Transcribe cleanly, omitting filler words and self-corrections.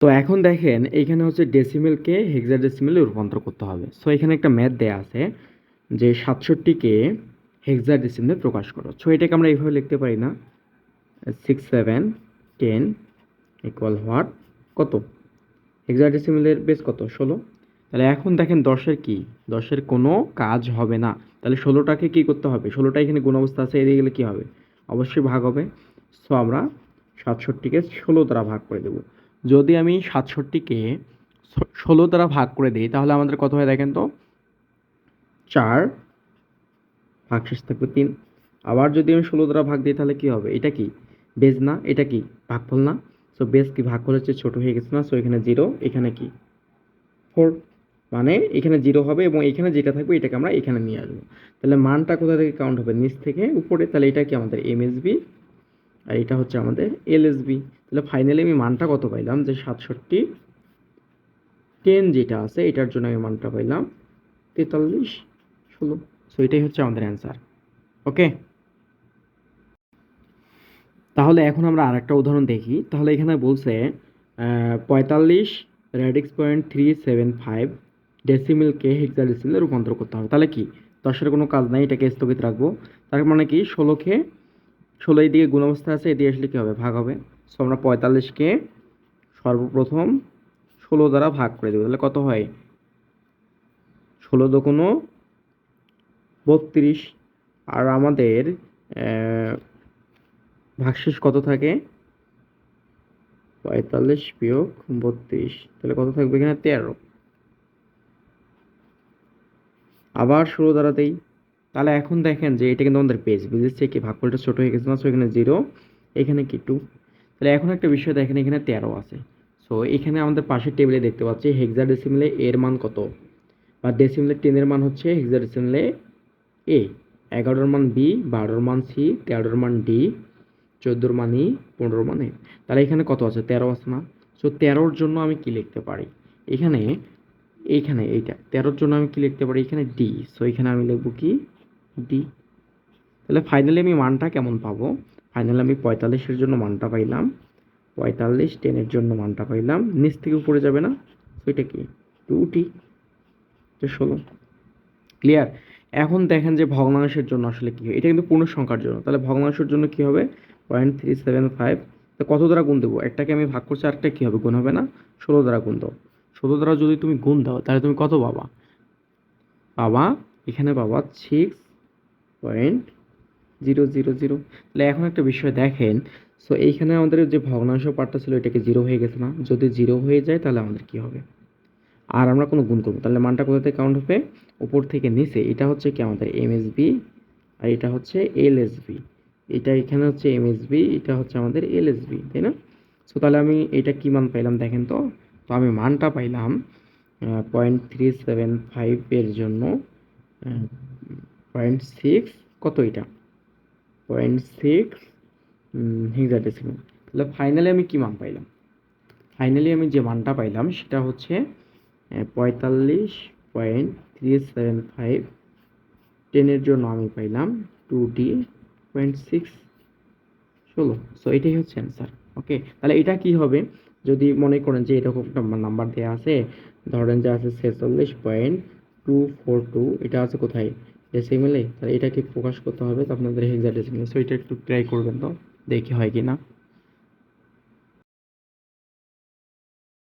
তো এখন দেখেন এইখানে হচ্ছে ডেসিমেলকে হেক্সাডেসিমেলে রূপান্তর করতে হবে। সো এখানে একটা ম্যাথ দেয়া আছে যে 67কে হেক্সাডেসিমেলে প্রকাশ করো। সো এটাকে আমরা এইভাবে লিখতে পারি না, 6 7 10 ইকুয়াল হোয়াট, কত, হেক্সাডেসিমেলের বেস কত, 16। তাহলে এখন দেখেন 10-এর কি, 10-এর কোনো কাজ হবে না। তাহলে 16টাকে কি করতে হবে, 16টা এখানে গুণ অবস্থা আছে, এদিকে গেলে কি হবে, অবশ্যই ভাগ হবে। সো আমরা 67কে 16 দ্বারা ভাগ করে দেব। যদি আমি 67কে 16 দ্বারা ভাগ করে দিই তাহলে আমাদের কত হয় দেখেন তো, 4, ভাগশেষ থাকবে 3। আবার যদি আমি 16 দ্বারা ভাগ দিই তাহলে কি হবে, এটা কি বেজ না, এটা কি ভাগফল না। সো বেজ কি ভাগফলের চেয়ে ছোট হয়ে গেছে না। সো এখানে 0, এখানে কি 4, মানে এখানে 0 হবে এবং এখানে যেটা থাকবে এটাকে আমরা এখানে নিয়ে আসবো। তাহলে মানটা কোথা থেকে কাউন্ট হবে, নিচ থেকে উপরে। তাহলে এটা কি আমাদের এমএসবি আর এটা হচ্ছে আমাদের এলএসবি। তাহলে ফাইনালি আমি মানটা কত পাইলাম, যে 67 10 যেটা আছে এটার জন্য আমি মানটা পাইলাম 43 16। সো এটাই হচ্ছে আমাদের অ্যান্সার। ওকে, তাহলে এখন আমরা আরেকটা উদাহরণ দেখি। তাহলে এখানে বলছে 45 রেডিক্স পয়েন্ট 375 ডেসিমেলকে হেক্সাডেসিমেলে রূপান্তর করতে হবে। তাহলে কি 10-এর কোনো কাজ নাই, এটাকে স্থগিত রাখবো। তার মানে কি 16কে 16 এই দিকে গুণ অবস্থা আছে, এদিকে আসলে কি হবে, ভাগ হবে। সো আমরা 45কে সর্বপ্রথম 16 দ্বারা ভাগ করে দেবো। তাহলে কত হয়, 16 দোগুণ 32। আর আমাদের ভাগশেষ কত থাকে, 45 বিয়োগ 32, তাহলে কত থাকবে এখানে 13। আবার 16 দ্বারা দেই। তাহলে এখন দেখেন যে এটা কিন্তু আমাদের বেজের চেয়ে কি ভাগফলটা ছোট হয়ে গেছে না। সো এখানে 0, এখানে কি 2। তাহলে এখন একটা বিষয় দেখেন, এখানে 13 আছে। সো এখানে আমাদের পাশের টেবিলে দেখতে পাচ্ছি হেক্সাডেসিমেলে এর মান কত, বা ডেসিমেলে 10 এর মান হচ্ছে হেক্সাডেসিমেলে এ, 11-র মান বি, 12-র মান সি, 13-র মান ডি, 14-র মান ই, 15-র মান এ। তাহলে এখানে কত আছে, 13 আছে না। সো 13-র জন্য আমি কি লিখতে পারি, এখানে এইখানে এইটা 13-র জন্য আমি কি লিখতে পারি, এখানে ডি। সো এখানে আমি লিখবো কি ডি। তাহলে ফাইনালি আমি মানটা কেমন পাবো, ফাইনালি আমি 45-এর জন্য মানটা পাইলাম, 45 10-এর জন্য মানটা পাইলাম, নিচ থেকে উপরে যাবে না। সো এটা কি 2t, 16। ক্লিয়ার। এখন দেখেন যে ভগ্নাংশের জন্য আসলে কি হয়, এটা কিন্তু পূর্ণ সংখ্যার জন্য। তাহলে ভগ্নাংশের জন্য কি হবে, 0.375। তো কত দ্বারা গুণ দেবো, একটাকে আমি ভাগ করছি, আরেকটা কি হবে, গুণ হবে না। 16 দ্বারা গুণ দাও। 16 দ্বারা যদি তুমি গুণ দাও তাহলে তুমি কত পাবা, পাবা এখানে পাবা 6.000। তাহলে এখন একটা বিষয় দেখেন, সো এইখানে আমাদের যে ভগ্নাংশ পার্টটা ছিল এটাকে 0 হয়ে গেছে না। যদি 0 হয়ে যায় তাহলে আমাদের কি হবে, আর আমরা কোনো গুণ করবো, তাহলে মানটা কোথা থেকে কাউন্ট হবে, উপর থেকে নিচে। এটা হচ্ছে কি আমাদের এমএসবি আর এটা হচ্ছে এলএসবি। এটা এখানে হচ্ছে এমএসবি, এটা হচ্ছে আমাদের এলএসবি, তাই না। সো তাহলে আমি এটা কি মান পাইলাম দেখেন তো। তো আমি মানটা পাইলাম 0.375 এর জন্য 0.6, কত এটা 0.6 হেক্সাডেসিমেল। তাহলে ফাইনালি আমি কি মান পাইলাম, ফাইনালি আমি যে মানটা পাইলাম সেটা হচ্ছে 45.375 10-এর জন্য আমি পাইলাম 2d.6 16। সো এটাই হচ্ছে অ্যান্সার। ওকে, তাহলে এটা কি হবে, যদি মনে করেন যে এরকম একটা নাম্বার দেওয়া আছে, ধরেন যে আছে 46.242, এটা আছে কোথায়, ডেসিমেলে। তাহলে এটাকে প্রকাশ করতে হবে তো আপনাদের হেক্সাডেসিমেলে। সো এটা একটু ট্রাই করবেন তো, দেখি হয় কি না।